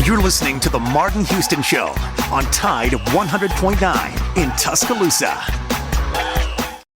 You're listening to The Martin Houston Show on Tide 100.9 in Tuscaloosa.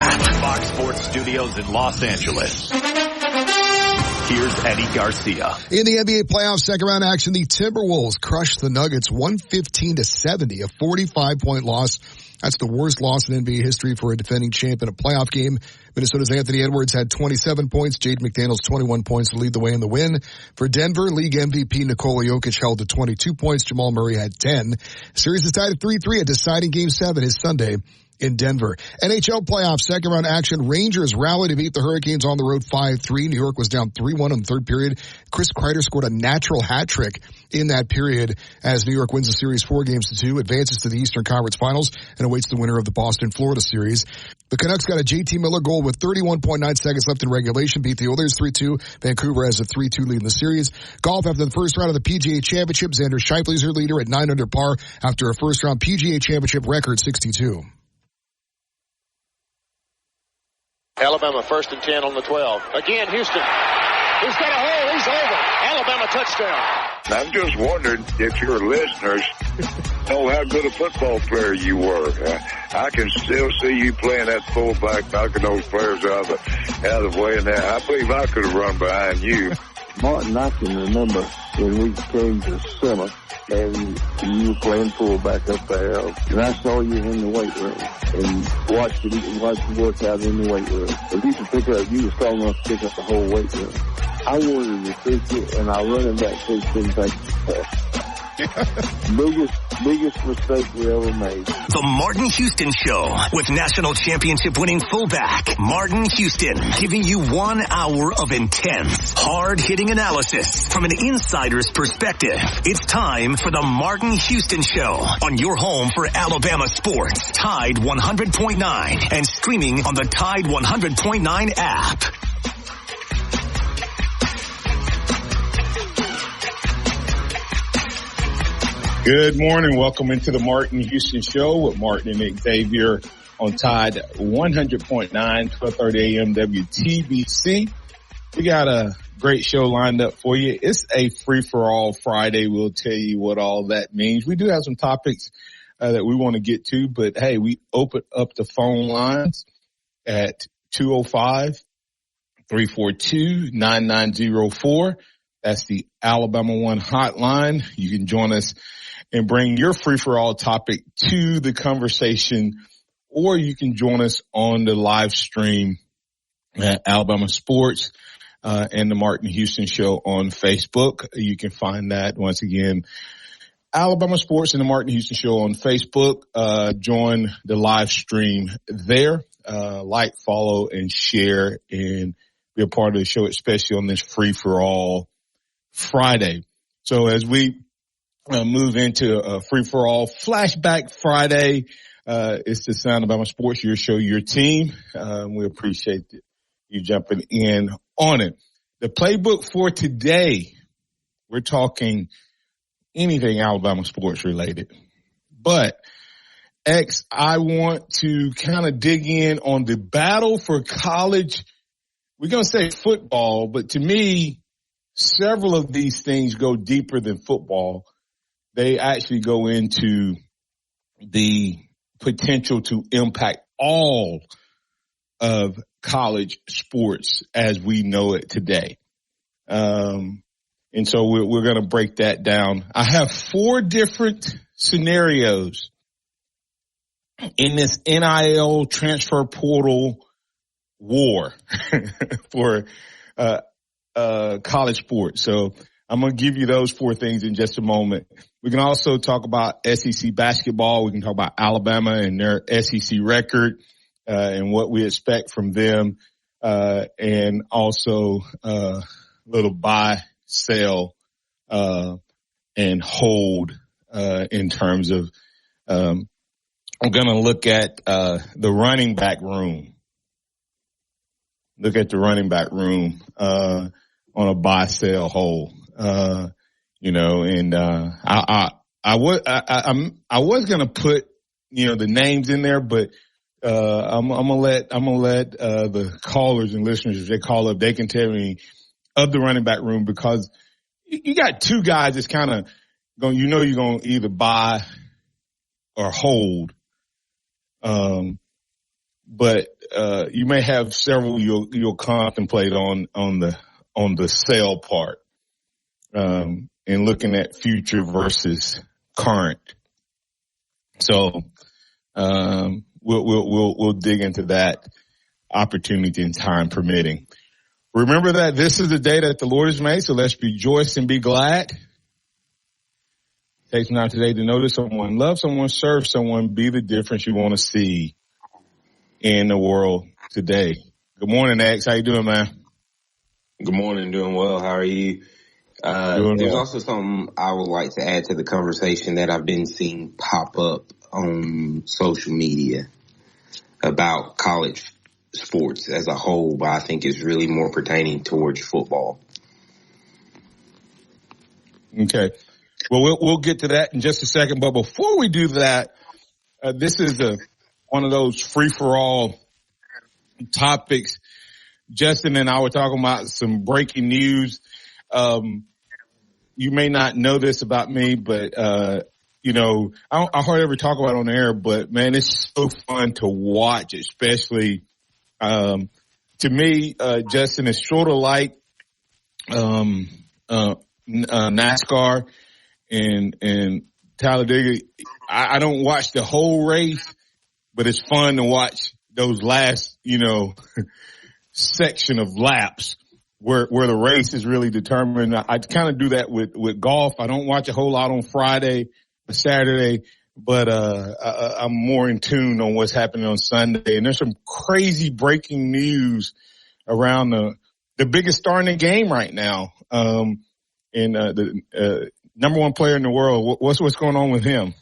Fox Sports Studios in Los Angeles. Here's Eddie Garcia. In the NBA playoffs second round action, the Timberwolves crushed the Nuggets 115-70, a 45-point loss. That's the worst loss in NBA history for a defending champ in a playoff game. Minnesota's Anthony Edwards had 27 points. Jaden McDaniels 21 points to lead the way in the win. For Denver, league MVP Nikola Jokic held to 22 points. Jamal Murray had 10. Series is tied at 3-3. A deciding Game 7 is Sunday in Denver. NHL playoffs, second round action. Rangers rallied to beat the Hurricanes on the road 5-3. New York was down 3-1 in the third period. Chris Kreider scored a natural hat trick in that period as New York wins the series 4-2, advances to the Eastern Conference Finals, and awaits the winner of the Boston-Florida series. The Canucks got a JT Miller goal with 31.9 seconds left in regulation, beat the Oilers 3-2. Vancouver has a 3-2 lead in the series. Golf after the first round of the PGA Championship. Xander Schauffele's your leader at 9 under par after a first round PGA Championship record 62. Alabama 1st and 10 on the 12. Again, Houston. He's got a hole. He's over. Alabama touchdown. I'm just wondering if your listeners know how good a football player you were. I can still see you playing that fullback, knocking those players out of the way. And I believe I could have run behind you. Martin, I can remember when we came to summer and you were playing fullback up there, and I saw you in the weight room and watched you work out in the weight room. If you were strong enough to pick up the whole weight room. I wanted to pick it, and our running back coach didn't think biggest mistake we ever made. The Martin Houston Show with national championship winning fullback Martin Houston, giving you 1 hour of intense, hard-hitting analysis from an insider's perspective. It's time for the Martin Houston Show on your home for Alabama sports, Tide 100.9, and streaming on the Tide 100.9 app. Good morning. Welcome into the Martin Houston Show with Martin and Xavier on Tide 100.9, 12:30 a.m. WTBC. We got a great show lined up for you. It's a free-for-all Friday. We'll tell you what all that means. We do have some topics that we want to get to, but hey, we open up the phone lines at 205-342-9904. That's the Alabama One hotline. You can join us and bring your free-for-all topic to the conversation, or you can join us on the live stream at Alabama Sports and the Martin Houston Show on Facebook. You can find that, once again, Alabama Sports and the Martin Houston Show on Facebook. Join the live stream there. Like, follow, and share, and be a part of the show, especially on this free-for-all Friday. So as we move into a free-for-all Flashback Friday, it's the Sound of Alabama Sports, your show, your team. We appreciate you jumping in on it. The playbook for today, we're talking anything Alabama sports related. But, X, I want to kind of dig in on the battle for college. We're going to say football, but to me, several of these things go deeper than football. They actually go into the potential to impact all of college sports as we know it today. And so we're going to break that down. I have 4 different scenarios in this NIL transfer portal war for college sports. So I'm going to give you those 4 things in just a moment. We can also talk about SEC basketball. We can talk about Alabama and their SEC record and what we expect from them, and also little buy, sell, and hold in terms of I'm going to look at the running back room. Look at the running back room on a buy, sell, hold. And I was gonna put the names in there, but I'm gonna let the callers and listeners, if they call up, they can tell me of the running back room, because you got 2 guys that's kind of you're going to either buy or hold. But you may have several you'll contemplate on the sell part, and looking at future versus current. So, we'll dig into that opportunity and time permitting. Remember that this is the day that the Lord has made, so let's rejoice and be glad. Take time today to notice someone, love someone, serve someone, be the difference you want to see in the world today. Good morning, X. How you doing, man? Good morning. Doing well. How are you? There's also something I would like to add to the conversation that I've been seeing pop up on social media about college sports as a whole, but I think it's really more pertaining towards football. Okay. Well, we'll get to that in just a second. But before we do that, this is one of those free-for-all topics. Justin and I were talking about some breaking news. You may not know this about me, but, I hardly ever talk about it on the air, but man, it's so fun to watch, especially, to me, Justin, is sort of like, NASCAR and Talladega. I don't watch the whole race, but it's fun to watch those last, section of laps where the race is really determined. I kind of do that with golf. I don't watch a whole lot on Friday or Saturday, but I'm more in tune on what's happening on Sunday. And there's some crazy breaking news around the biggest star in the game right now. And the number one player in the world. What's going on with him?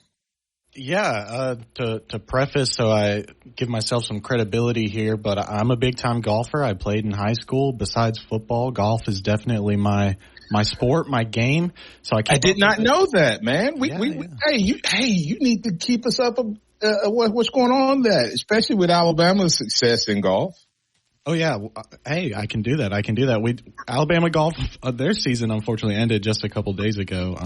Yeah, to preface, so I give myself some credibility here, but I'm a big-time golfer. I played in high school. Besides football, golf is definitely my sport, my game. So I did not know that, man. Hey, you need to keep us up what's going on there, especially with Alabama's success in golf. Oh yeah, hey, I can do that. Alabama golf, their season unfortunately ended just a couple days ago.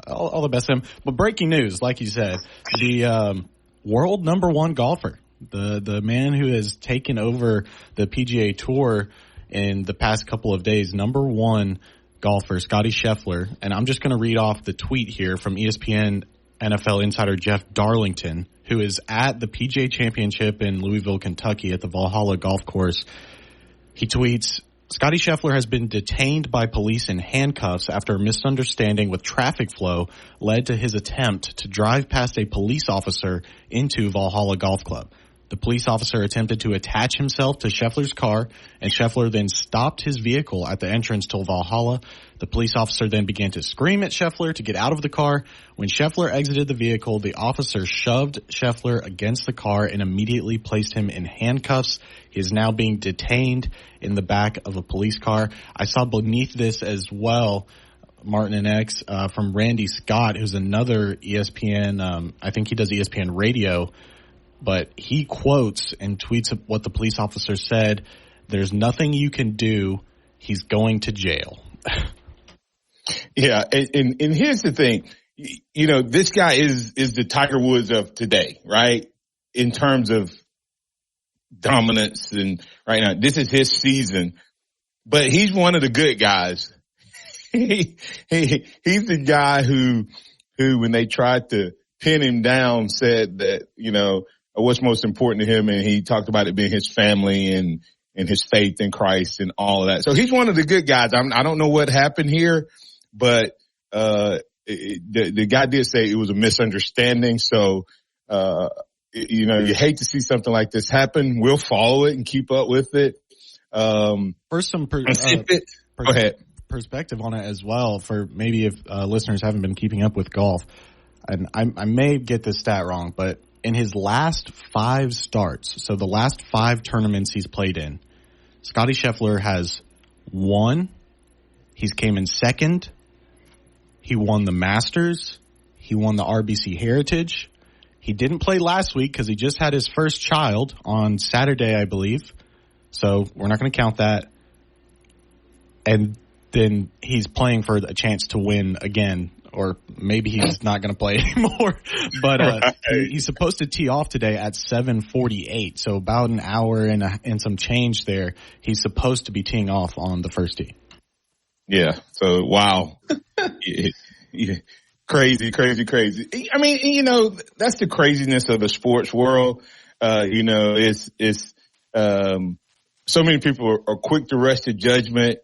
All the best to him. But breaking news, like you said, the world number one golfer, the man who has taken over the PGA Tour in the past couple of days, number one golfer, Scottie Scheffler. And I'm just going to read off the tweet here from ESPN NFL insider Jeff Darlington, who is at the PGA Championship in Louisville, Kentucky at the Valhalla Golf Course. He tweets, Scottie Scheffler has been detained by police in handcuffs after a misunderstanding with traffic flow led to his attempt to drive past a police officer into Valhalla Golf Club. The police officer attempted to attach himself to Scheffler's car, and Scheffler then stopped his vehicle at the entrance to Valhalla. The police officer then began to scream at Scheffler to get out of the car. When Scheffler exited the vehicle, the officer shoved Scheffler against the car and immediately placed him in handcuffs. He is now being detained in the back of a police car. I saw beneath this as well, Martin and X, from Randy Scott, who's another ESPN, I think he does ESPN radio, but he quotes and tweets what the police officer said. There's nothing you can do. He's going to jail. Yeah. And here's the thing, this guy is the Tiger Woods of today, right? In terms of dominance, and right now this is his season, but he's one of the good guys. He's the guy who when they tried to pin him down said that, what's most important to him, and he talked about it being his family and his faith in Christ and all of that. So he's one of the good guys. I don't know what happened here, but the guy did say it was a misunderstanding. So you hate to see something like this happen. We'll follow it and keep up with it. For some go ahead. Perspective on it as well, for maybe if listeners haven't been keeping up with golf, and I may get this stat wrong, but in his last 5 starts, so the last 5 tournaments he's played in, Scottie Scheffler has won. He's came in second. He won the Masters. He won the RBC Heritage. He didn't play last week because he just had his first child on Saturday, I believe. So we're not going to count that. And then he's playing for a chance to win again. Or maybe he's not going to play anymore. But he's supposed to tee off today at 7:48, so about an hour and some change there. He's supposed to be teeing off on the first tee. Yeah. So wow. Yeah. Crazy. I mean, that's the craziness of the sports world. It's so many people are quick to rush to judgment.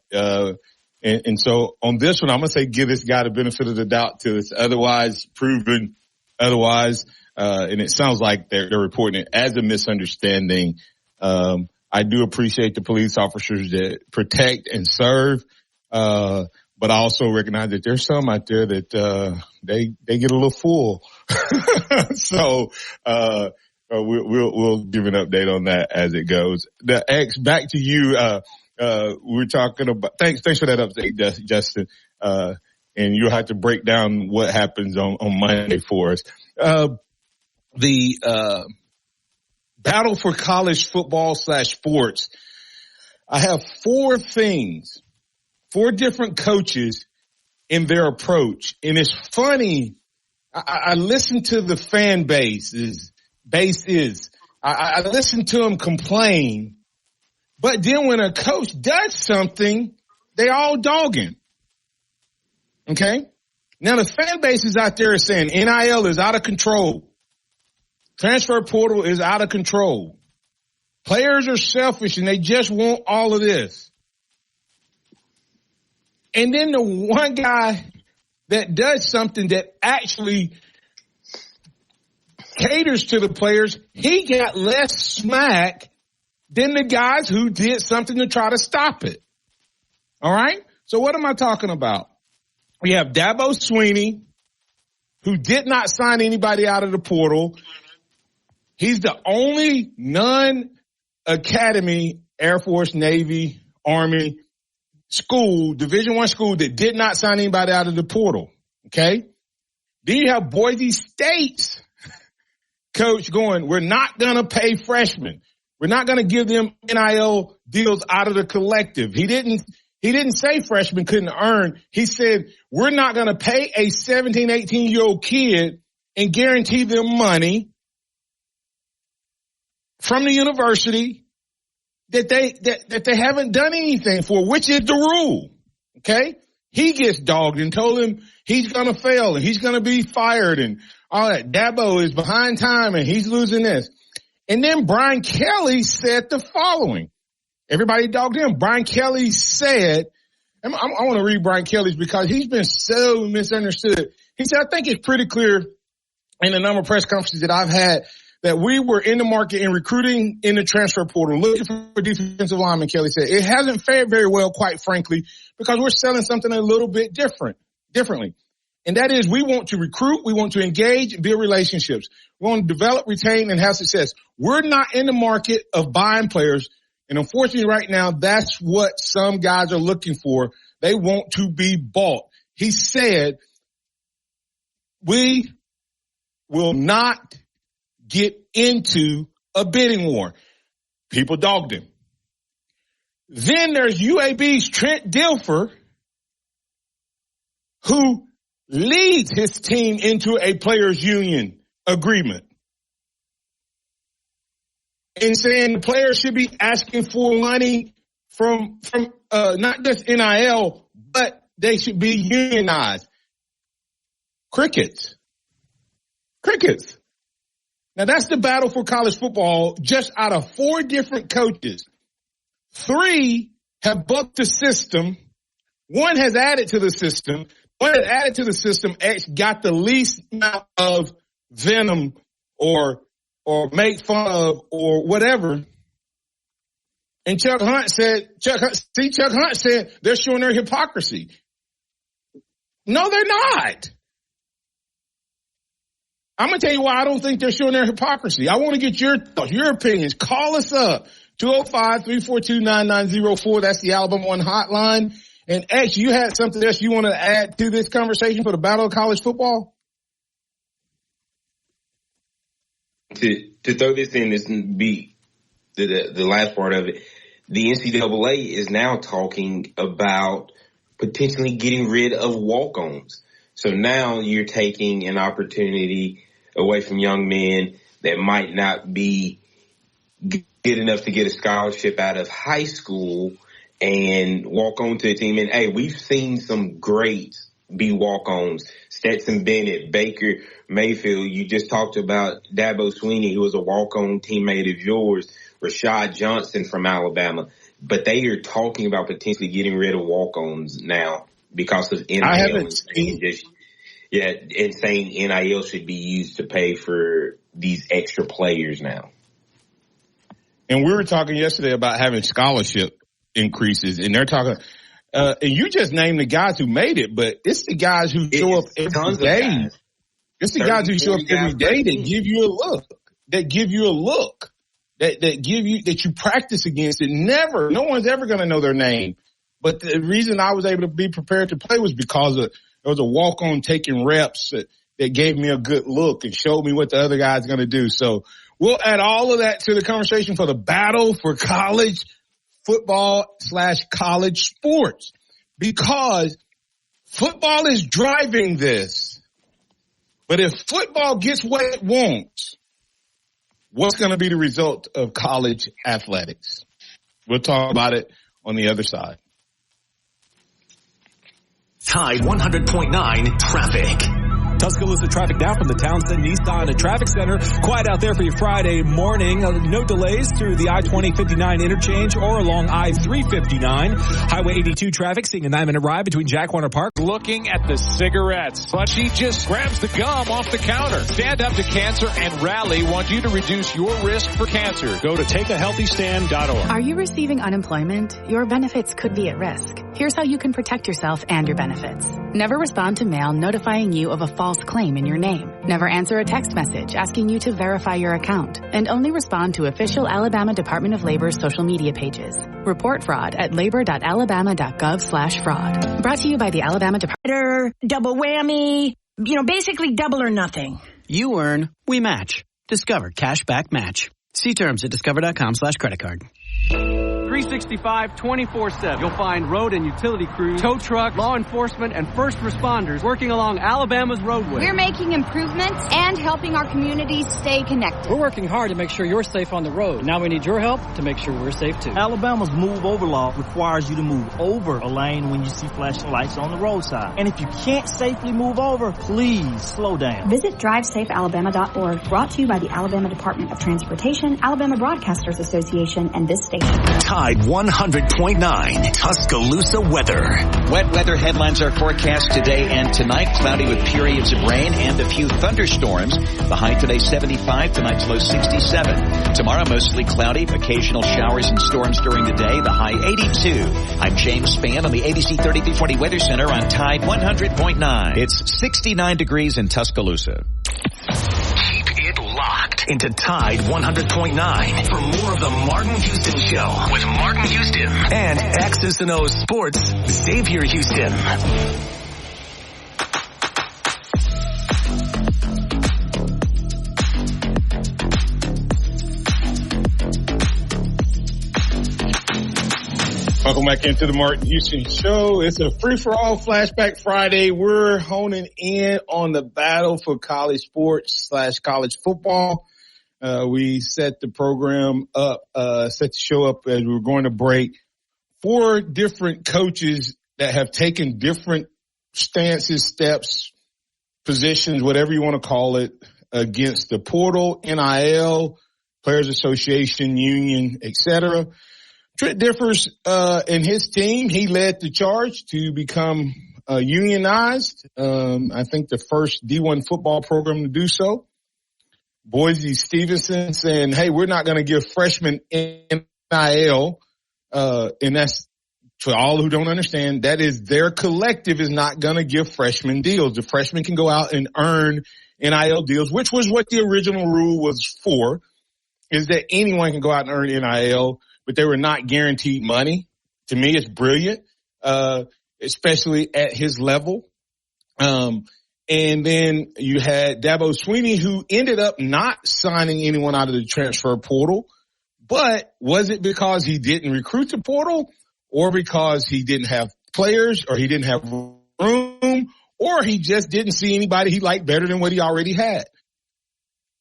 And so on this one, I'm going to say give this guy the benefit of the doubt till it's otherwise proven otherwise. And it sounds like they're reporting it as a misunderstanding. I do appreciate the police officers that protect and serve. But I also recognize that there's some out there that, they get a little full. So, we'll give an update on that as it goes. The X, back to you. We're talking about, thanks for that update, Justin. And you'll have to break down what happens on Monday for us. The battle for college football / sports. I have 4 things, 4 different coaches in their approach. And it's funny. I listen to the fan base. I listen to them complain. But then when a coach does something, they all dog him. Okay? Now the fan base is out there saying NIL is out of control. Transfer portal is out of control. Players are selfish and they just want all of this. And then the one guy that does something that actually caters to the players, he got less smack than the guys who did something to try to stop it. All right? So what am I talking about? We have Dabo Swinney, who did not sign anybody out of the portal. He's the only non-academy Air Force, Navy, Army school, Division I school that did not sign anybody out of the portal. Okay? Then you have Boise State's coach going, we're not going to pay freshmen. We're not going to give them NIL deals out of the collective. He didn't say freshmen couldn't earn. He said, we're not going to pay a 17, 18-year-old kid and guarantee them money from the university that they haven't done anything for, which is the rule. Okay? He gets dogged and told him he's going to fail and he's going to be fired and all that. Dabo is behind time and he's losing this. And then Brian Kelly said the following. Everybody dogged him. Brian Kelly said, I want to read Brian Kelly's because he's been so misunderstood. He said, I think it's pretty clear in a number of press conferences that I've had that we were in the market and recruiting in the transfer portal, looking for defensive linemen, Kelly said. It hasn't fared very well, quite frankly, because we're selling something a little bit differently. And that is we want to recruit, we want to engage and build relationships. We want to develop, retain, and have success. We're not in the market of buying players. And unfortunately right now, that's what some guys are looking for. They want to be bought. He said, we will not get into a bidding war. People dogged him. Then there's UAB's Trent Dilfer, who leads his team into a players union agreement and saying the players should be asking for money from not just NIL, but they should be unionized. Crickets. Now that's the battle for college football. Just out of 4 different coaches, 3 have bucked the system. 1 has added to the system. One that added to the system, X got the least amount of venom or make fun of or whatever. And Chuck Hunt said they're showing their hypocrisy. No, they're not. I'm going to tell you why I don't think they're showing their hypocrisy. I want to get your thoughts, your opinions. Call us up, 205-342-9904. That's the Alabama One hotline. And X, you had something else you want to add to this conversation for the battle of college football? To throw this in, this beat the last part of it, the NCAA is now talking about potentially getting rid of walk-ons. So now you're taking an opportunity away from young men that might not be good enough to get a scholarship out of high school and walk on to a team. And, hey, we've seen some greats be walk-ons. Stetson Bennett, Baker Mayfield. You just talked about Dabo Swinney, who was a walk-on teammate of yours, Rashad Johnson from Alabama. But they are talking about potentially getting rid of walk-ons now because of NIL. And saying NIL should be used to pay for these extra players now. And we were talking yesterday about having scholarship increases, and they're talking and you just named the guys who made it, but it's the guys who show up every day. It's the guys who show up every day that give you a look, that you practice against. No one's ever going to know their name. But the reason I was able to be prepared to play was because there was a walk-on taking reps that gave me a good look and showed me what the other guy's going to do. So we'll add all of that to the conversation for the battle for college football / college sports, because football is driving this. But if football gets what it wants, what's going to be the result of college athletics? We'll talk about it on the other side. Tide 100.9 traffic. Tuscaloosa traffic now from the Townsend Nissan Traffic Center. Quiet out there for your Friday morning. No delays through the I-20-59 interchange or along I-359. Highway 82 traffic seeing a 9-minute ride between Jack Warner Park. Looking at the cigarettes, but she just grabs the gum off the counter. Stand Up to Cancer and Rally want you to reduce your risk for cancer. Go to takeahealthystand.org. Are you receiving unemployment? Your benefits could be at risk. Here's how you can protect yourself and your benefits. Never respond to mail notifying you of a false claim in your name. Never answer a text message asking you to verify your account. And only respond to official Alabama Department of Labor's social media pages. Report fraud at labor.alabama.gov/fraud. Brought to you by the Alabama Department. Double whammy. Basically double or nothing. You earn, we match. Discover Cashback Match. See terms at discover.com/creditcard. 365, 24/7. You'll find road and utility crews, tow truck, law enforcement, and first responders working along Alabama's roadways. We're making improvements and helping our communities stay connected. We're working hard to make sure you're safe on the road. Now we need your help to make sure we're safe too. Alabama's Move Over law requires you to move over a lane when you see flashing lights on the roadside. And if you can't safely move over, please slow down. Visit DriveSafeAlabama.org. Brought to you by the Alabama Department of Transportation, Alabama Broadcasters Association, and this station. Tide 100.9 Tuscaloosa weather. Wet weather headlines are forecast today and tonight. Cloudy with periods of rain and a few thunderstorms. The high today 75, tonight's low 67. Tomorrow mostly cloudy, occasional showers and storms during the day. The high 82. I'm James Spann on the ABC 3340 Weather Center on Tide 100.9. It's 69 degrees in Tuscaloosa. Keep it locked into Tide 100.9 for more of the Martin Houston Show with Martin Houston and X's and O's Sports, Xavier Houston. Welcome back into the Martin Houston Show. It's a free-for-all Flashback Friday. We're honing in on the battle for college sports / college football. We set the program up, set the show up as we were going to break. 4 different coaches that have taken different stances, steps, positions, whatever you want to call it, against the portal, NIL, Players Association, Union, etc. Trent Differs and his team, he led the charge to become unionized. I think the first D1 football program to do so. Boise Stevenson saying, hey, we're not going to give freshmen NIL. And that's, for all who don't understand, that is their collective is not going to give freshmen deals. The freshmen can go out and earn NIL deals, which was what the original rule was for, is that anyone can go out and earn NIL, but they were not guaranteed money. To me, it's brilliant, especially at his level. And then you had Dabo Swinney, who ended up not signing anyone out of the transfer portal. But was it because he didn't recruit the portal or because he didn't have players, or he didn't have room, or he just didn't see anybody he liked better than what he already had.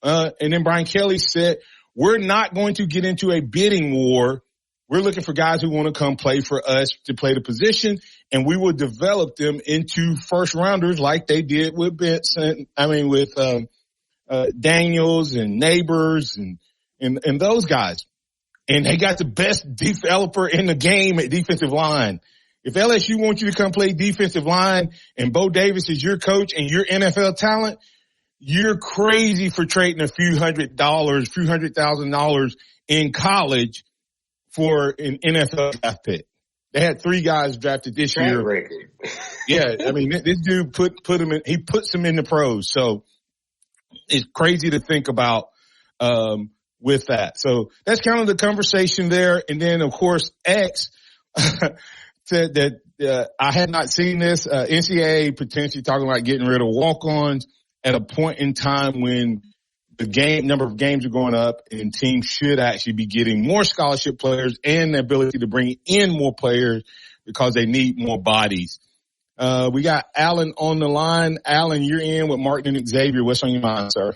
And then Brian Kelly said, we're not going to get into a bidding war. We're looking for guys who want to come play for us to play the position, and we will develop them into first rounders like they did with Daniels and Neighbors and those guys. And they got the best developer in the game at defensive line. If LSU wants you to come play defensive line and Bo Davis is your coach and your NFL talent, you're crazy for trading a few $100,000 in college for an NFL draft pick. They had 3 guys drafted this year. Yeah, I mean, this dude puts them in the pros. So it's crazy to think about with that. So that's kind of the conversation there. And then, of course, X said that I had not seen this. NCAA potentially talking about getting rid of walk-ons at a point in time when the number of games are going up and teams should actually be getting more scholarship players and the ability to bring in more players because they need more bodies. We got Alan on the line. Alan, you're in with Martin and Xavier. What's on your mind, sir?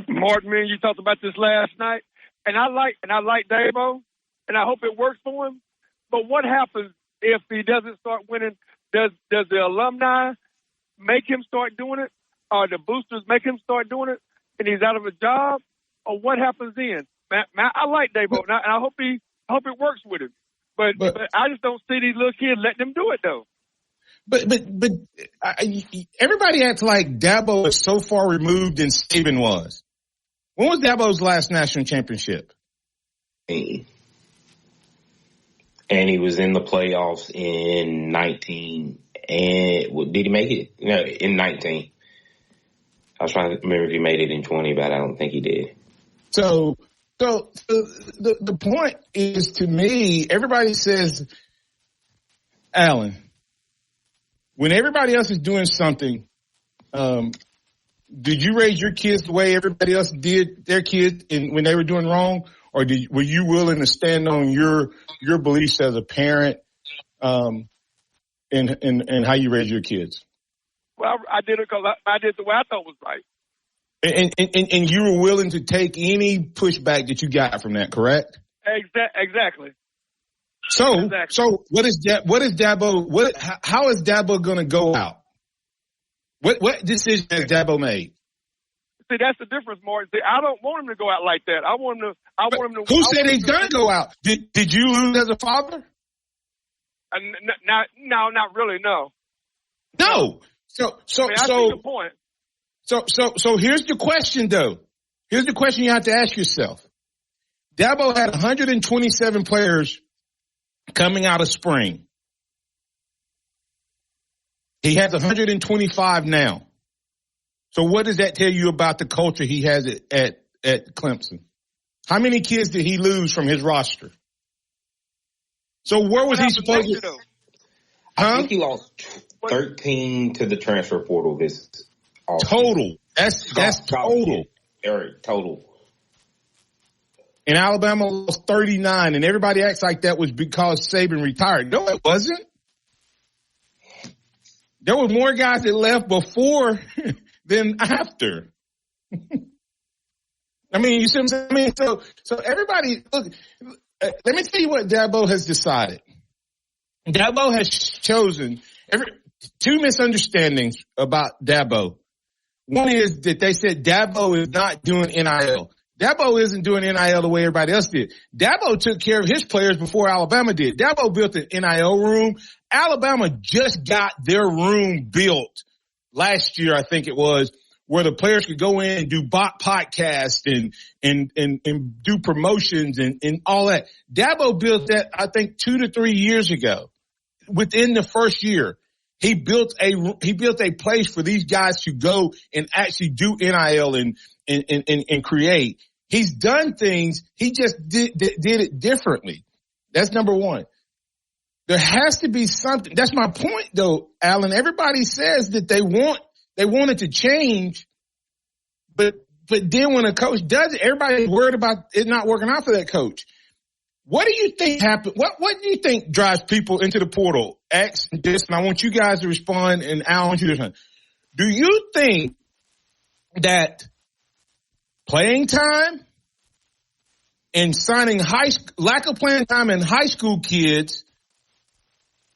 Martin, man, you talked about this last night, and I like Dabo, and I hope it works for him. But what happens if he doesn't start winning? Does the alumni make him start doing it, or the boosters make him start doing it, and he's out of a job? Or what happens then? Man, I like Dabo, and I hope it works with him. But I just don't see these little kids letting them do it though. But everybody acts like Dabo is so far removed than Saban was. When was Dabo's last national championship? And he was in the playoffs in 19. And did he make it? No, in 19. I was trying to remember if he made it in 20, but I don't think he did. So the point is, to me, everybody says, Alan, when everybody else is doing something, did you raise your kids the way everybody else did their kids when they were doing wrong? Or were you willing to stand on your beliefs as a parent and how you raise your kids? Well, I did it because I did the way I thought was right. And you were willing to take any pushback that you got from that, correct? Exactly. So what is Dabo? How is Dabo going to go out? What decision has Dabo made? See, that's the difference, Martin. See, I don't want him to go out like that. I want him to. Who said he's going to go out? Did you lose as a father? No, not really. No. No. So I see the point. So here's the question, though. Here's the question you have to ask yourself. Dabo had 127 players coming out of spring. He has 125 now. So what does that tell you about the culture he has at Clemson? How many kids did he lose from his roster? So where was he supposed to? I think he lost 13 to the transfer portal this offseason. Total. That's total. Eric, total. And Alabama lost 39, and everybody acts like that was because Saban retired. No, it wasn't. There were more guys that left before than after. I mean, you see what I'm saying? So everybody, look, let me tell you what Dabo has decided. Dabo has chosen two misunderstandings about Dabo. One is that they said Dabo is not doing NIL. Dabo isn't doing NIL the way everybody else did. Dabo took care of his players before Alabama did. Dabo built an NIL room. Alabama just got their room built last year, I think it was, where the players could go in and do podcasts and do promotions and all that. Dabo built that, I think, 2 to 3 years ago. Within the first year, he built a place for these guys to go and actually do NIL and create. He's done things. He just did it differently. That's number one. There has to be something. That's my point, though, Alan. Everybody says that they want it to change, but then when a coach does it, everybody's worried about it not working out for that coach. What do you think happened? What do you think drives people into the portal? X this, and I want you guys to respond, and Al, I want you to respond. Do you think that playing time and signing lack of playing time in high school kids,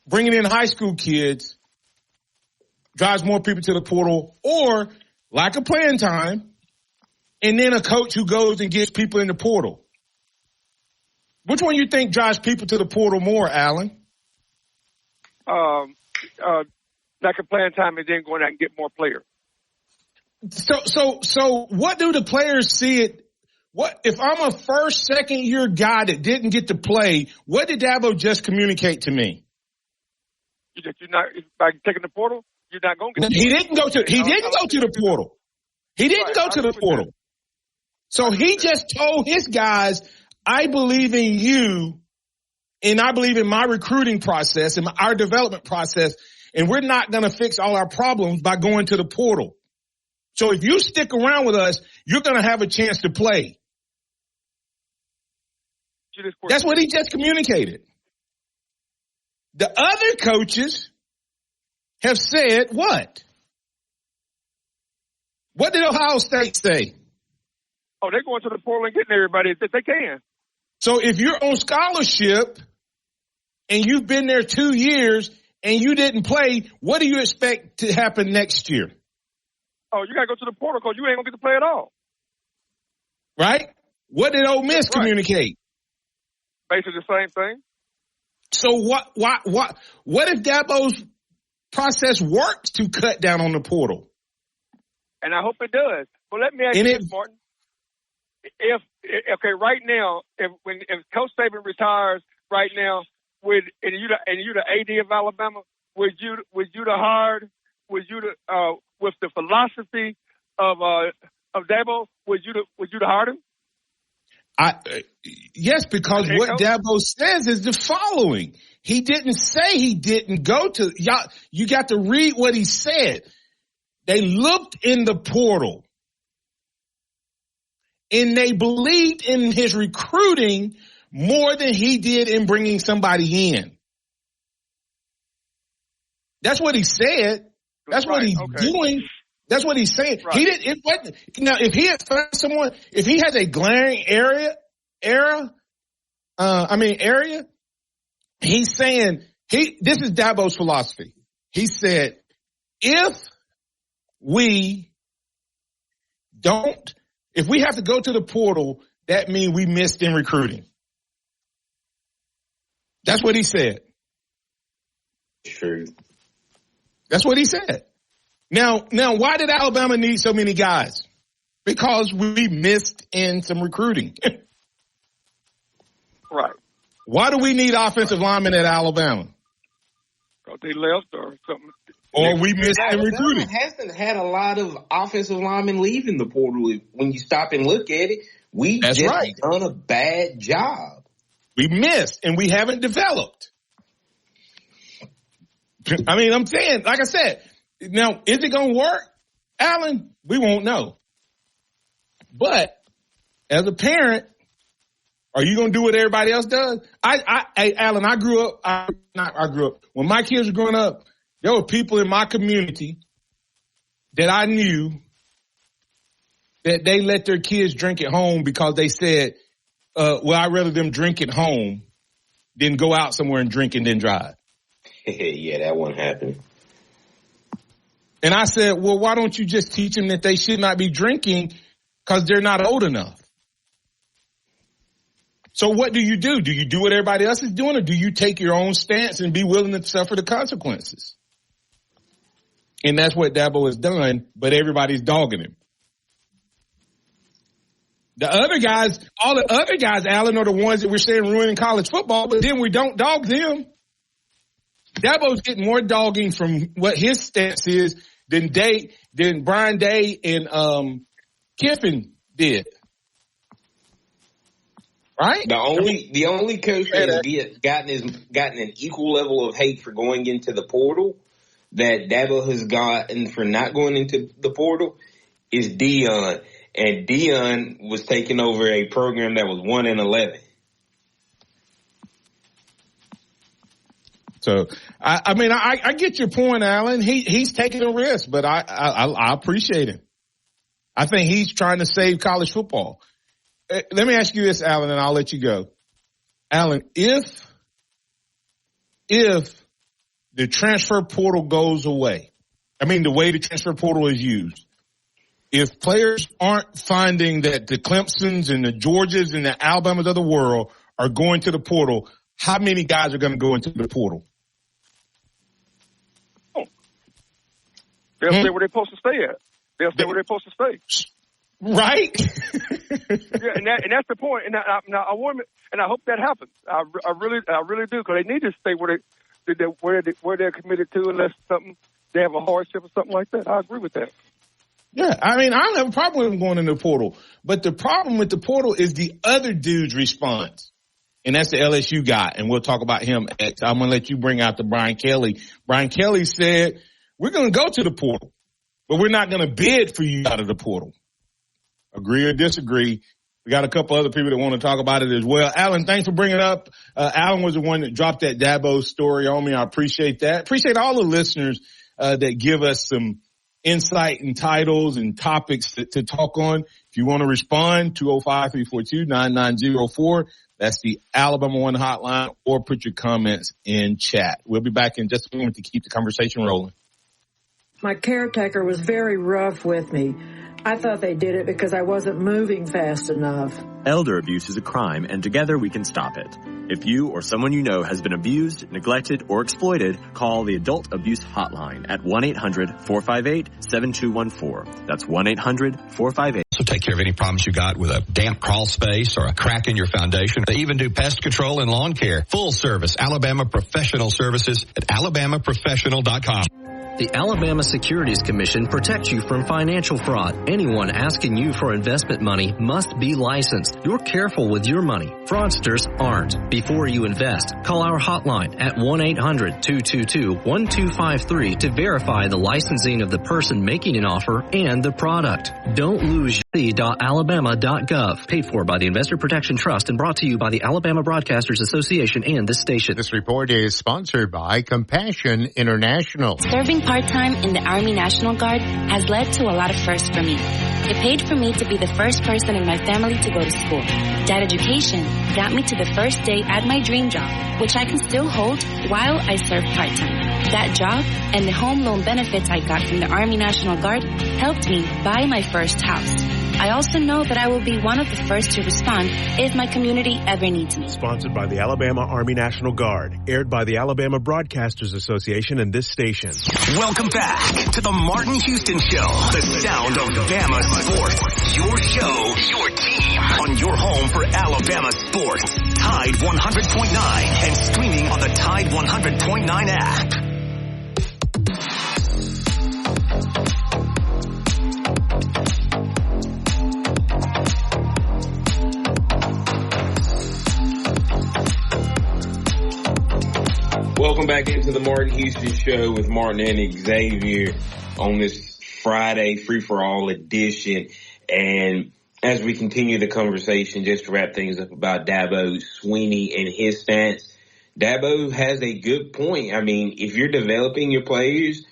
bringing in high school kids, drives more people to the portal, or lack of playing time and then a coach who goes and gets people in the portal? Which one you think drives people to the portal more, Alan? Lack of playing time and then going out and get more players. So what do the players see it? What if I'm a first, second year guy that didn't get to play? What did Dabo just communicate to me? You're not by taking the portal. You're not going to get. He didn't go to the portal. He didn't go to the portal. So he just told his guys, I believe in you, and I believe in my recruiting process and our development process, and we're not going to fix all our problems by going to the portal. So if you stick around with us, you're going to have a chance to play. That's what he just communicated. The other coaches have said what? What did Ohio State say? Oh, they're going to the portal and getting everybody if they can. So if you're on scholarship and you've been there 2 years and you didn't play, what do you expect to happen next year? Oh, you got to go to the portal because you ain't going to get to play at all. Right? What did Ole Miss communicate? Basically the same thing. So what if Dabo's process works to cut down on the portal? And I hope it does. But let me ask you this, Martin. If right now, if Coach Saban retires right now, and you the AD of Alabama, would you the hard? Would you the with the philosophy of Dabo? Would you the hard him? Yes, because what Dabo says is the following. He didn't say he didn't go to y'all. You got to read what he said. They looked in the portal and they believed in his recruiting more than he did in bringing somebody in. That's what he said. That's what he's doing. That's what he's saying. Right. He didn't. Now, if he had found someone, if he has a glaring area, he's saying this is Dabo's philosophy. He said, if we have to go to the portal, that means we missed in recruiting. That's what he said. True. That's what he said. Now, why did Alabama need so many guys? Because we missed in some recruiting. Right. Why do we need offensive linemen at Alabama? Because they left or something. Or we missed in recruiting. Hasn't had a lot of offensive linemen leaving the portal. When you stop and look at it, we've done a bad job. We missed, and we haven't developed. I mean, I'm saying, like I said, now, is it going to work, Alan? We won't know. But as a parent, are you going to do what everybody else does? Alan, I grew up. When my kids were growing up, there were people in my community that I knew that they let their kids drink at home because they said, I'd rather them drink at home than go out somewhere and drink and then drive. Yeah, that won't happen. And I said, well, why don't you just teach them that they should not be drinking because they're not old enough? So what do? Do you do what everybody else is doing, or do you take your own stance and be willing to suffer the consequences? And that's what Dabo has done, but everybody's dogging him. The other guys, all the other guys, Alan, are the ones that we're saying ruining college football, but then we don't dog them. Dabo's getting more dogging from what his stance is than Brian Day and Kiffin did. Right? The only coach that's gotten an equal level of hate for going into the portal that Dabo has gotten for not going into the portal is Deion. And Deion was taking over a program that was 1-11. So, I get your point, Alan. He's taking a risk, but I appreciate him. I think he's trying to save college football. Let me ask you this, Alan, and I'll let you go. Alan, if the transfer portal goes away, the way the transfer portal is used, if players aren't finding that the Clemsons and the Georgias and the Alabamas of the world are going to the portal, how many guys are going to go into the portal? They'll stay where they're supposed to stay at. They'll stay where they're supposed to stay. Right. Yeah, and that's the point. And I hope that happens. I really do, because they need to stay where they're committed to, unless they have a hardship or something like that. I agree with that. Yeah, I don't have a problem with them going in the portal, but the problem with the portal is the other dude's response, and that's the LSU guy, and we'll talk about him. I'm going to let you bring out the Brian Kelly. Brian Kelly said, we're going to go to the portal, but we're not going to bid for you out of the portal. Agree or disagree? We got a couple other people that want to talk about it as well. Alan, thanks for bringing it up. Alan was the one that dropped that Dabo story on me. I appreciate that. Appreciate all the listeners that give us some insight and titles and topics to talk on. If you want to respond, 205-342-9904. That's the Alabama One hotline, or put your comments in chat. We'll be back in just a moment to keep the conversation rolling. My caretaker was very rough with me. I thought they did it because I wasn't moving fast enough. Elder abuse is a crime, and together we can stop it. If you or someone you know has been abused, neglected, or exploited, call the Adult Abuse Hotline at 1-800-458-7214. That's 1-800-458. So take care of any problems you got with a damp crawl space or a crack in your foundation. They even do pest control and lawn care. Full service Alabama Professional Services at alabamaprofessional.com. The Alabama Securities Commission protects you from financial fraud. Anyone asking you for investment money must be licensed. You're careful with your money. Fraudsters aren't. Before you invest, call our hotline at 1-800-222-1253 to verify the licensing of the person making an offer and the product. Don't lose .alabama.gov. Paid for by the Investor Protection Trust and brought to you by the Alabama Broadcasters Association and this station. This report is sponsored by Compassion International. Serving part-time in the Army National Guard has led to a lot of firsts for me. It paid for me to be the first person in my family to go to school. That education got me to the first day at my dream job, which I can still hold while I serve part-time. That job and the home loan benefits I got from the Army National Guard helped me buy my first house. I also know that I will be one of the first to respond if my community ever needs me. Sponsored by the Alabama Army National Guard. Aired by the Alabama Broadcasters Association and this station. Welcome back to the Martin Houston Show. The sound of Bama sports. Your show, your team. On your home for Alabama sports. Tide 100.9 and streaming on the Tide 100.9 app. Welcome back into the Martin Houston Show with Martin and Xavier on this Friday free-for-all edition. And as we continue the conversation, just to wrap things up about Dabo Swinney and his stance, Dabo has a good point. If you're developing your players,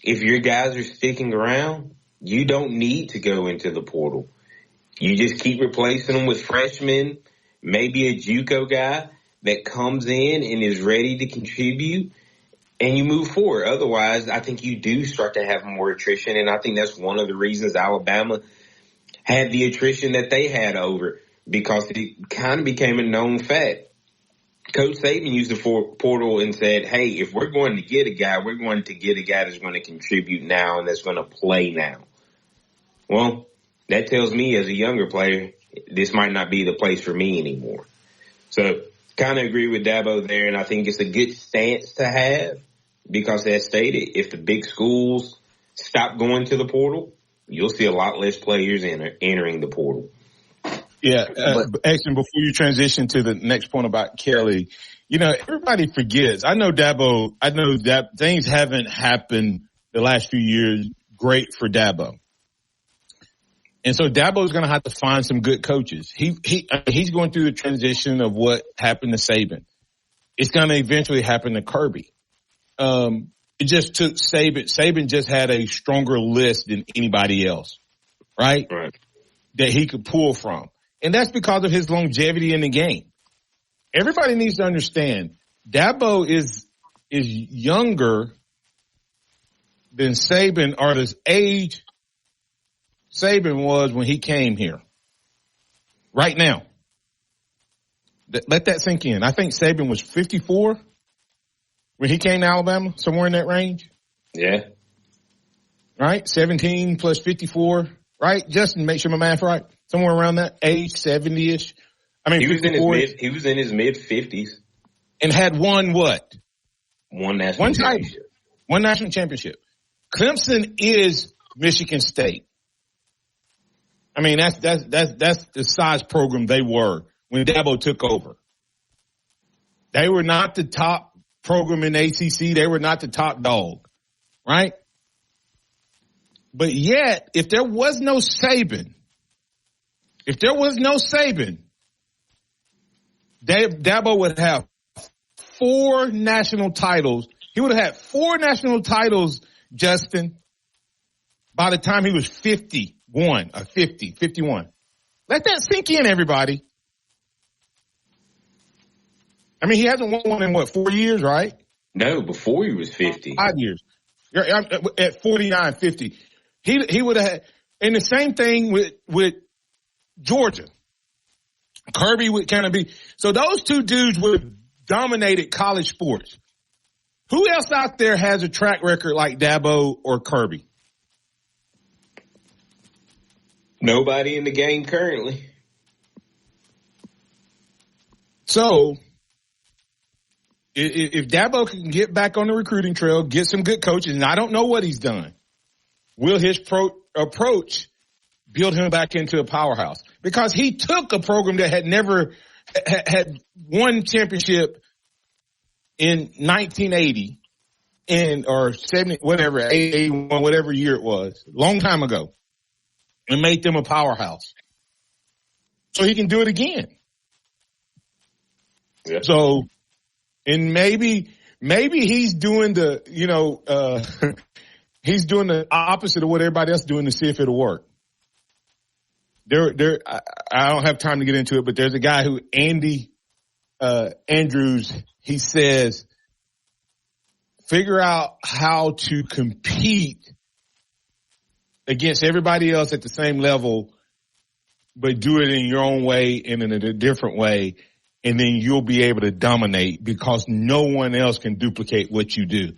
if your guys are sticking around, you don't need to go into the portal. You just keep replacing them with freshmen, maybe a JUCO guy that comes in and is ready to contribute, and you move forward. Otherwise, I think you do start to have more attrition, and I think that's one of the reasons Alabama had the attrition that they had over, because it kind of became a known fact. Coach Saban used the portal and said, hey, if we're going to get a guy, we're going to get a guy that's going to contribute now and that's going to play now. Well, that tells me as a younger player, this might not be the place for me anymore. So, kind of agree with Dabo there, and I think it's a good stance to have because, as stated, if the big schools stop going to the portal, you'll see a lot less players entering the portal. Yeah, actually, before you transition to the next point about Kelly, everybody forgets. I know that things haven't happened the last few years great for Dabo. And so Dabo's going to have to find some good coaches. He's going through the transition of what happened to Saban. it's going to eventually happen to Kirby. It just took Saban. Saban just had a stronger list than anybody else, right? Right. That he could pull from. And that's because of his longevity in the game. Everybody needs to understand Dabo is younger than Saban, or the age Saban was when he came here. Right now. Let that sink in. I think Saban was 54 when he came to Alabama, somewhere in that range. Yeah. Right? 17 plus 54. Right? Justin, make sure my math right. Somewhere around that age, 70-ish. I mean, he was in his mid 50s. And had won what? One national championship. One national championship. Clemson is Michigan State. I mean, that's the size program they were when Dabo took over. They were not the top program in ACC. They were not the top dog, right? But yet, if there was no Saban, Dabo would have 4 national titles. He would have had 4 national titles, Justin, by the time he was 51. Let that sink in, everybody. I mean, he hasn't won one in, 4 years, right? No, before he was 50. 5 years. At 49, 50. He would have had, and the same thing with Georgia. Kirby would kind of be, so those two dudes would have dominated college sports. Who else out there has a track record like Dabo or Kirby? Nobody in the game currently. So, if Dabo can get back on the recruiting trail, get some good coaches, and I don't know what he's done, will his approach build him back into a powerhouse? Because he took a program that had never had won championship in 1980 or 70, whatever, 81, whatever year it was, long time ago, and made them a powerhouse. So he can do it again. Yeah. So, and maybe he's doing he's doing the opposite of what everybody else is doing to see if it'll work. I don't have time to get into it, but there's a guy who, Andy Andrews, he says, figure out how to compete against everybody else at the same level, but do it in your own way and in a different way, and then you'll be able to dominate because no one else can duplicate what you do.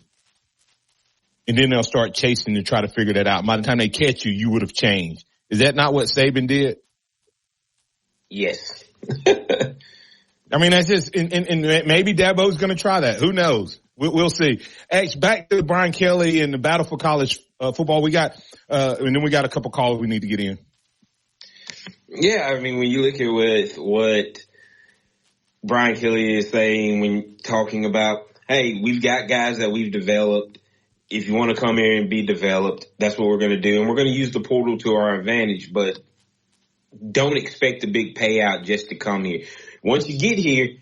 And then they'll start chasing to try to figure that out. By the time they catch you, you would have changed. Is that not what Saban did? Yes. I mean, that's just, and maybe Dabo's going to try that. Who knows? We'll see. Actually, back to Brian Kelly and the battle for college football. We got, and then we got a couple calls we need to get in. Yeah, I mean, when you look at what Brian Kelly is saying when talking about, hey, we've got guys that we've developed. If you want to come here and be developed, that's what we're going to do. And we're going to use the portal to our advantage, but don't expect a big payout just to come here. Once you get here,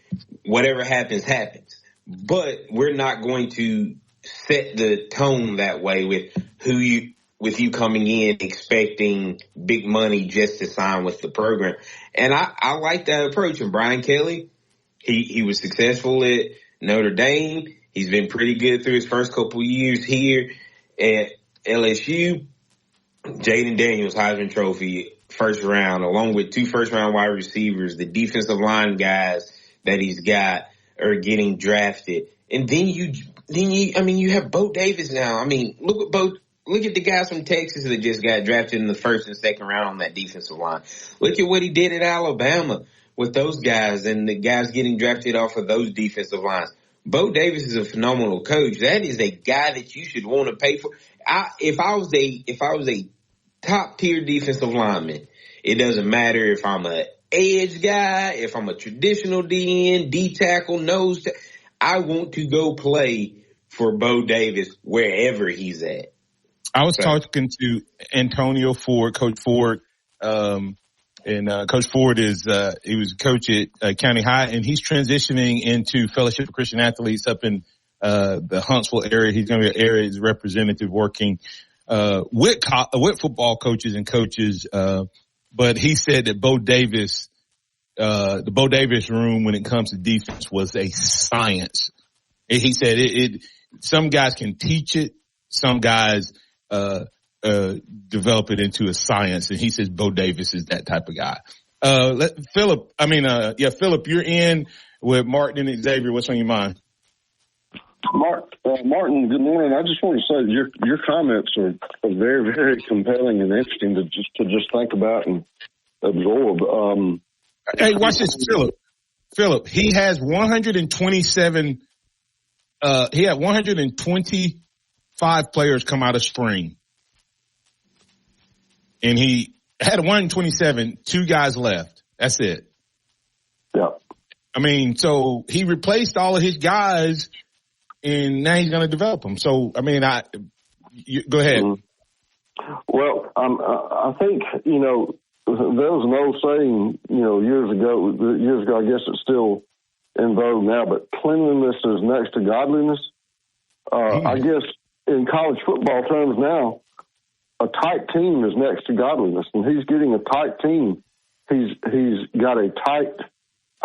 whatever happens, happens. But we're not going to set the tone that way with you coming in expecting big money just to sign with the program. And I like that approach. And Brian Kelly, he was successful at Notre Dame. He's been pretty good through his first couple of years here at LSU. Jaden Daniels, Heisman Trophy, first round, along with 2 first-round wide receivers. The defensive line guys that he's got are getting drafted. And then you have Bo Davis now. I mean, look at the guys from Texas that just got drafted in the first and second round on that defensive line. Look at what he did at Alabama with those guys and the guys getting drafted off of those defensive lines. Bo Davis is a phenomenal coach. That is a guy that you should want to pay for. If I was a top tier defensive lineman, it doesn't matter if I'm an edge guy, if I'm a traditional DN, D tackle, nose tackle. I want to go play for Bo Davis wherever he's at. I was talking to Antonio Ford, Coach Ford, And Coach Ford he was a coach at County High, and he's transitioning into Fellowship of Christian Athletes up in the Huntsville area. He's going to be an area representative working with football coaches and coaches. But he said that Bo Davis, the Bo Davis room when it comes to defense was a science. And he said some guys can teach it, some guys develop it into a science, and he says Bo Davis is that type of guy. Philip, you're in with Martin and Xavier. What's on your mind? Martin, good morning. I just want to say your comments are very, very compelling and interesting to just think about and absorb. Hey, watch this, Philip. He has 127. He had 125 players come out of spring. And he had 127, 2 guys left. That's it. Yeah. I mean, so he replaced all of his guys, and now he's going to develop them. So, I mean, go ahead. Mm-hmm. Well, I think, there was an old saying, years ago, I guess it's still in vogue now, but cleanliness is next to godliness. I guess in college football terms now, a tight team is next to godliness, and he's getting a tight team. He's got a tight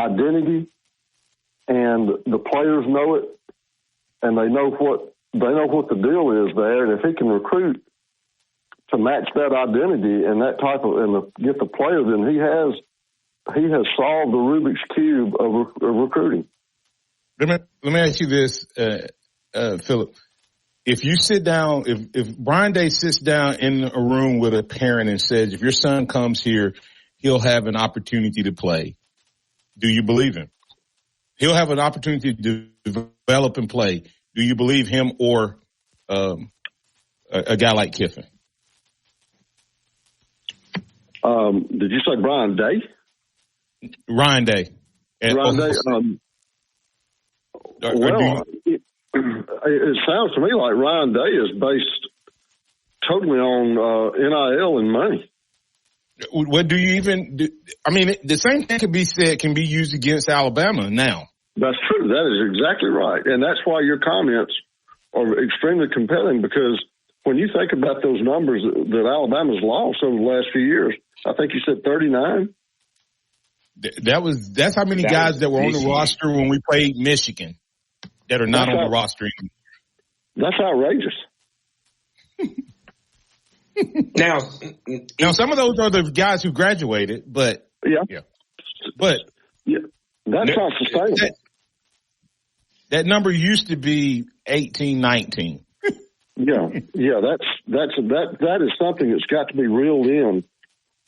identity, and the players know it, and they know what the deal is there. And if he can recruit to match that identity and that type of get the player, then he has solved the Rubik's Cube of recruiting. Let me ask you this, Philip. If you sit down, if Brian Day sits down in a room with a parent and says, if your son comes here, he'll have an opportunity to play, do you believe him? He'll have an opportunity to develop and play. Do you believe him or a guy like Kiffin? Did you say Brian Day? Ryan Day. Ryan Day. It sounds to me like Ryan Day is based totally on NIL and money. What do you even do? I mean, the same thing can be used against Alabama now. That's true. That is exactly right. And that's why your comments are extremely compelling, because when you think about those numbers that Alabama's lost over the last few years, I think you said 39. That's how many guys that were on the roster when we played Michigan that are not on the roster anymore. That's outrageous. Now, some of those are the guys who graduated, but that's not sustainable. That number used to be 18, 19. That is something that's got to be reeled in,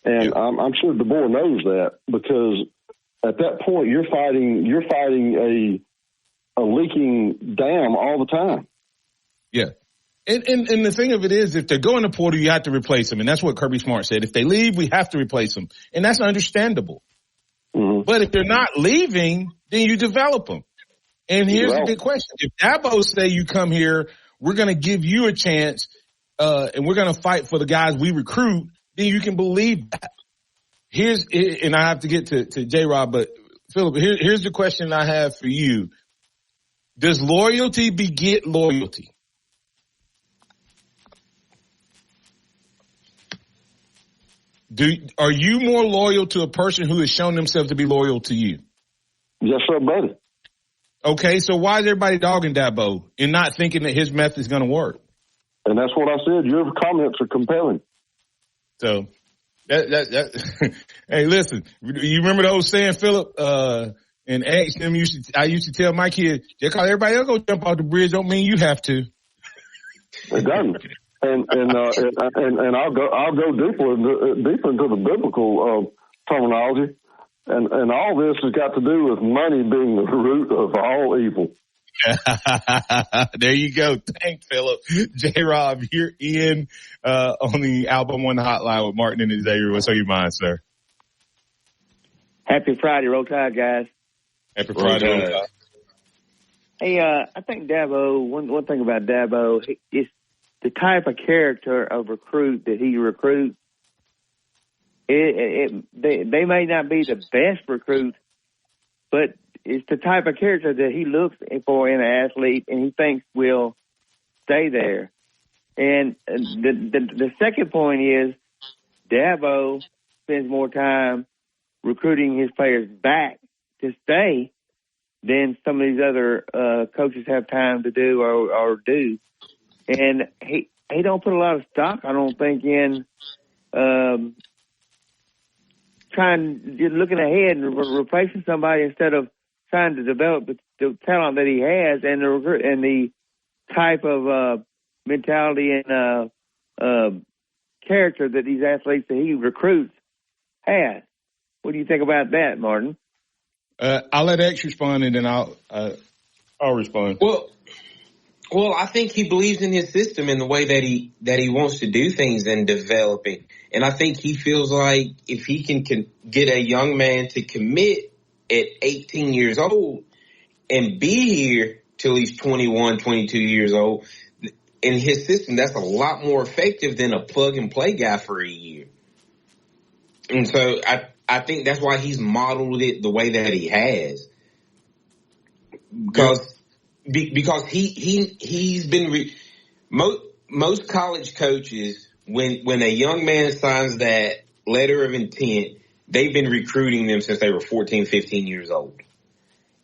and I'm sure the board knows that, because at that point you're fighting a leaking dam all the time. Yeah. And the thing of it is, if they go in the portal, you have to replace them. And that's what Kirby Smart said. If they leave, we have to replace them. And that's understandable. Mm-hmm. But if they're not leaving, then you develop them. And here's the big question. If Dabo say you come here, we're going to give you a chance, and we're going to fight for the guys we recruit, then you can believe that. And I have to get to J-Rob, but Philip, here's the question I have for you. Does loyalty beget loyalty? Are you more loyal to a person who has shown themselves to be loyal to you? Yes, sir, buddy. Okay, so why is everybody dogging Dabo and not thinking that his method is going to work? And that's what I said. Your comments are compelling. So, hey, listen, you remember the old saying, Philip? And I used to tell my kids, just because everybody else go jump off the bridge don't mean you have to. It doesn't. And I'll go deeper into the biblical terminology, and all this has got to do with money being the root of all evil. There you go. Thanks, Philip. J-Rob, you're in on the Alabama One Hotline with Martin and Xavier. What's on your mind, sir? Happy Friday, Roll Tide, guys. Happy Friday, Roll Tide. Hey, I think Dabo. One thing about Dabo is the type of character of recruit that he recruits. they may not be the best recruits, but it's the type of character that he looks for in an athlete, and he thinks will stay there. And the second point is Dabo spends more time recruiting his players back to stay than some of these other coaches have time to do or do. And he don't put a lot of stock, I don't think, in looking ahead and replacing somebody instead of trying to develop the talent that he has and the type of mentality and character that these athletes that he recruits have. What do you think about that, Martin? I'll let X respond, and then I'll respond. Well, I think he believes in his system and the way that he wants to do things and developing. And I think he feels like if he can get a young man to commit at 18 years old and be here till he's 21, 22 years old, in his system, that's a lot more effective than a plug-and-play guy for a year. And so I think that's why he's modeled it the way that he has. Because he's been most college coaches, when a young man signs that letter of intent, they've been recruiting them since they were 14, 15 years old.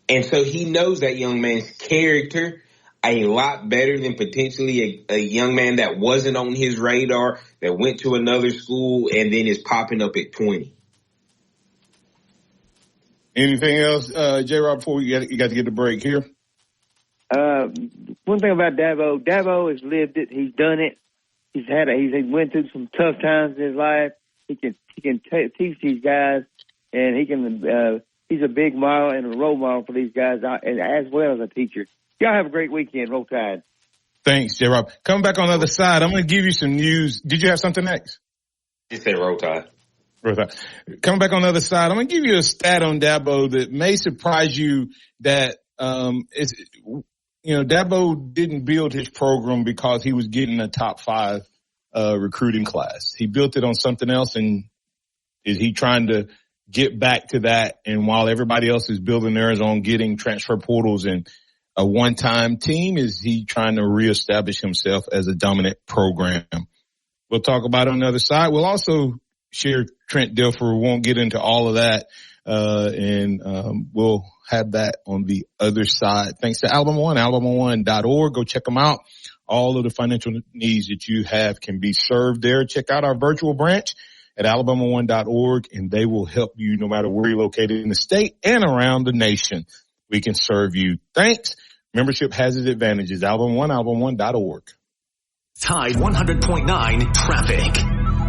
And so he knows that young man's character a lot better than potentially a young man that wasn't on his radar, that went to another school and then is popping up at 20. Anything else, J-Rob, before you got to get the break here? One thing about Dabo has lived it. He's done it. He went through some tough times in his life. He can teach these guys, and he's a big model and a role model for these guys, and as well as a teacher. Y'all have a great weekend. Roll Tide. Thanks, J-Rob. Coming back on the other side, I'm going to give you some news. Did you have something next? You said Roll Tide. Roll Tide. Coming back on the other side, I'm going to give you a stat on Dabo that may surprise you that Dabo didn't build his program because he was getting a top 5 recruiting class. He built it on something else, and is he trying to get back to that? And while everybody else is building theirs on getting transfer portals and a one-time team, is he trying to reestablish himself as a dominant program? We'll talk about it on the other side. We'll also share Trent Dilfer. We won't get into all of that, and we'll have that on the other side. Thanks to Alabama One, alabama1.org. Go check them out. All of the financial needs that you have can be served there. Check out our virtual branch at alabama1.org, and they will help you no matter where you're located in the state and around the nation. We can serve you. Thanks. Membership has its advantages. Alabama One, alabama1.org. Tide 100.9 traffic.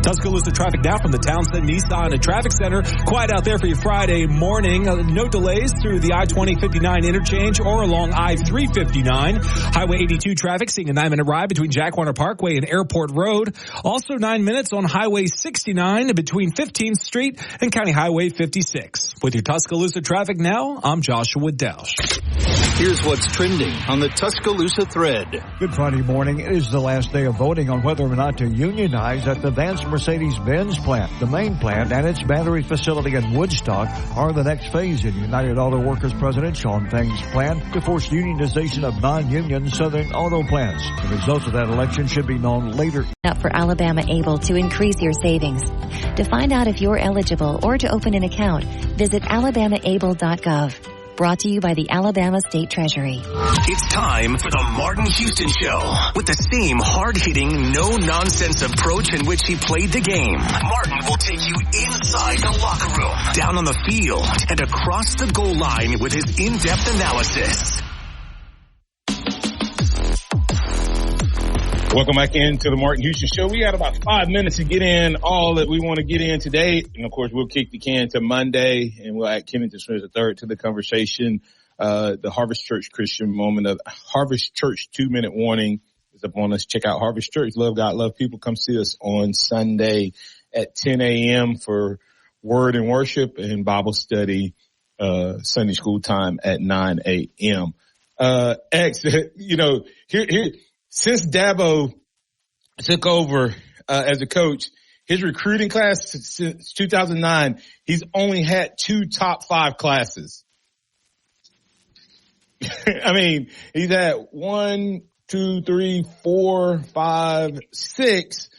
Tuscaloosa traffic now from the Townsend Nissan and Traffic Center. Quiet out there for your Friday morning. No delays through the I-20-59 interchange or along I-359. Highway 82 traffic seeing a 9-minute ride between Jack Warner Parkway and Airport Road. Also 9 minutes on Highway 69 between 15th Street and County Highway 56. With your Tuscaloosa traffic now, I'm Joshua Dausch. Here's what's trending on the Tuscaloosa thread. Good Friday morning. It is the last day of voting on whether or not to unionize at the Vance Mercedes-Benz plant. The main plant and its battery facility in Woodstock are the next phase in United Auto Workers President Shawn Fain's plan to force unionization of non-union Southern auto plants. The results of that election should be known later. Up for Alabama Able to increase your savings. To find out if you're eligible or to open an account, visit alabamaable.gov. Brought to you by the Alabama State Treasury. It's time for the Martin Houston Show. With the same hard-hitting, no-nonsense approach in which he played the game, Martin will take you inside the locker room, down on the field, and across the goal line with his in-depth analysis. Welcome back into the Martin Houston Show. We got about 5 minutes to get in all that we want to get in today. And, of course, we'll kick the can to Monday, and we'll add Kenneth Smith III to the conversation. The Harvest Church Christian Moment of Harvest Church 2-minute warning is upon us. Check out Harvest Church. Love God, love people. Come see us on Sunday at 10 a.m. for Word and Worship and Bible study, Sunday school time at 9 a.m. Here, since Dabo took over as a coach, his recruiting class since 2009, he's only had 2 top 5 classes. I mean, he's had 1, 2, 3, 4, 5, 6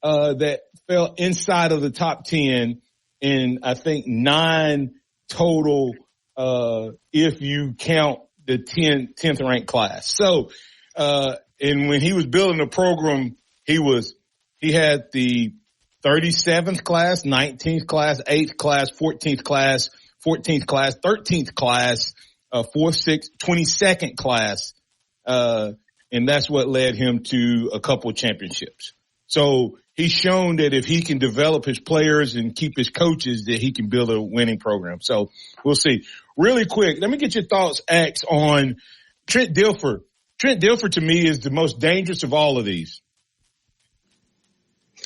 that fell inside of the top 10, and I think 9 total if you count the 10th ranked class. So, and when he was building the program, he had the 37th class, 19th class, 8th class, 14th class, 13th class, 4th, 6th, 22nd class. And that's what led him to a couple of championships. So he's shown that if he can develop his players and keep his coaches, that he can build a winning program. So we'll see. Really quick, let me get your thoughts, X, on Trent Dilfer. Trent Dilfer, to me, is the most dangerous of all of these.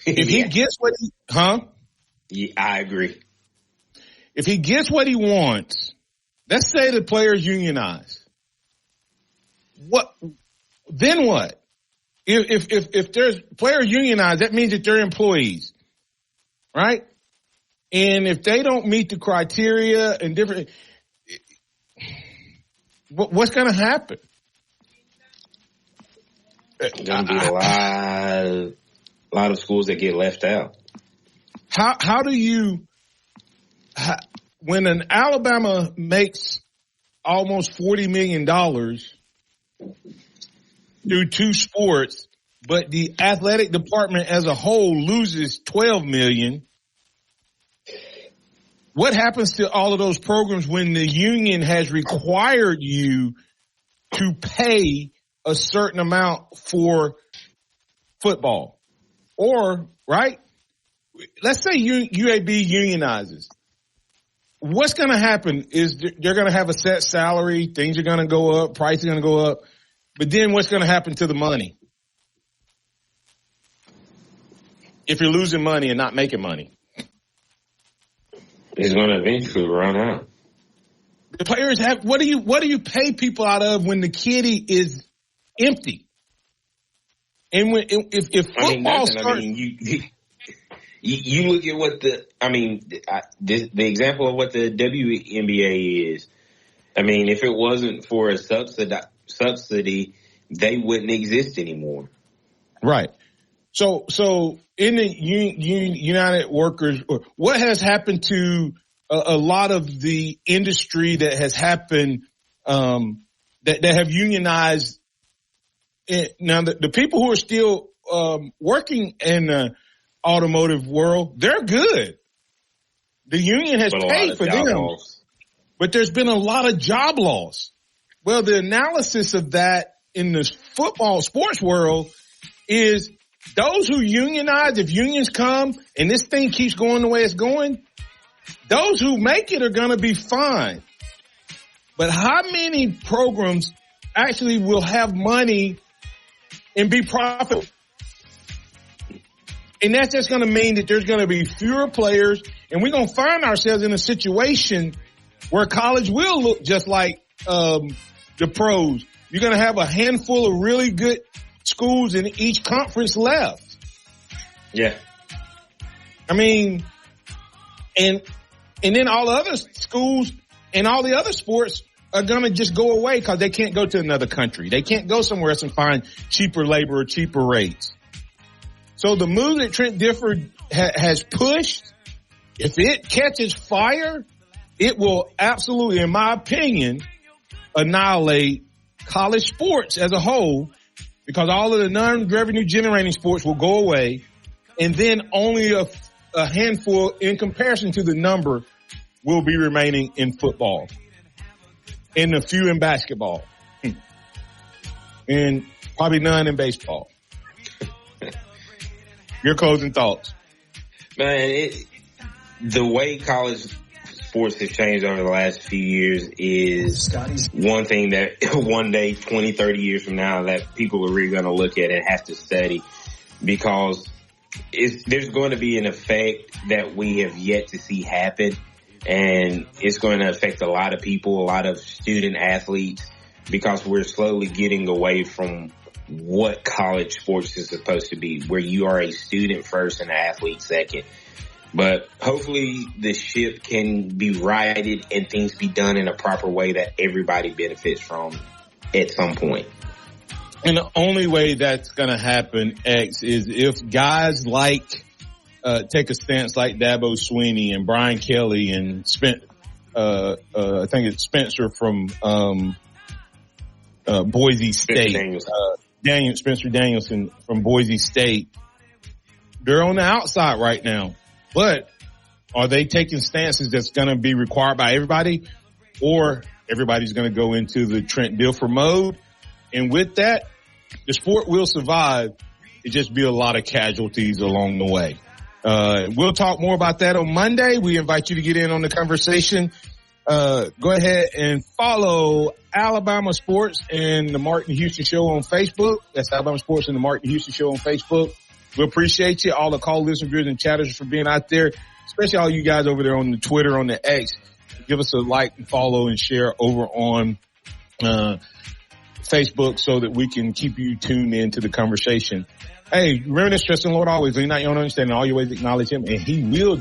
If he gets what Yeah, I agree. If he gets what he wants, let's say the players unionize. Then what? If there's players unionized, that means that they're employees, right? And if they don't meet the criteria and different, what's going to happen? There's going to be a lot of schools that get left out. How do you, when an Alabama makes almost $40 million through 2 sports, but the athletic department as a whole loses $12 million, what happens to all of those programs when the union has required you to pay a certain amount for football? Or, right, let's say UAB unionizes. What's going to happen is they're going to have a set salary. Things are going to go up. Price is going to go up. But then what's going to happen to the money? If you're losing money and not making money. It's going to eventually run out. The players have, what do you pay people out of when the kitty is empty? And if football starts, you look at what the example of what the WNBA is. I mean, if it wasn't for a subsidy, they wouldn't exist anymore. Right. So in the United Workers, what has happened to a lot of the industry that has happened, that have unionized? Now, the people who are still working in the automotive world, they're good. The union has paid for them, but there's been a lot of job loss. Well, the analysis of that in the football sports world is those who unionize, if unions come and this thing keeps going the way it's going, those who make it are going to be fine. But how many programs actually will have money and be profitable? And that's just going to mean that there's going to be fewer players, and we're going to find ourselves in a situation where college will look just like the pros. You're going to have a handful of really good schools in each conference left. Yeah. I mean, and then all the other schools and all the other sports are going to just go away because they can't go to another country. They can't go somewhere else and find cheaper labor or cheaper rates. So the move that Trent Dilfer has pushed, if it catches fire, it will absolutely, in my opinion, annihilate college sports as a whole, because all of the non-revenue generating sports will go away, and then only a handful in comparison to the number will be remaining in football, and a few in basketball, and probably none in baseball. Your closing thoughts? Man, the way college sports have changed over the last few years is one thing that one day, 20, 30 years from now, that people are really going to look at and have to study, because there's going to be an effect that we have yet to see happen, and it's going to affect a lot of people, a lot of student athletes, because we're slowly getting away from what college sports is supposed to be, where you are a student first and an athlete second. But hopefully the ship can be righted and things be done in a proper way that everybody benefits from at some point. And the only way that's going to happen, X, is if guys like take a stance like Dabo Swinney and Brian Kelly and I think it's Spencer from Boise State. Spencer Danielson from Boise State. They're on the outside right now. But are they taking stances that's going to be required by everybody, or everybody's going to go into the Trent Dilfer mode? And with that, the sport will survive. It just be a lot of casualties along the way. We'll talk more about that on Monday. We invite you to get in on the conversation. Go ahead and follow Alabama Sports and the Martin Houston Show on Facebook. That's Alabama Sports and the Martin Houston Show on Facebook. We appreciate you, all the call listeners and chatters, for being out there, especially all you guys over there on the Twitter, on the X. Give us a like and follow and share over on Facebook so that we can keep you tuned into the conversation. Hey, remember this, trust in the Lord always. Lean not your own understanding. All your ways acknowledge him, and he will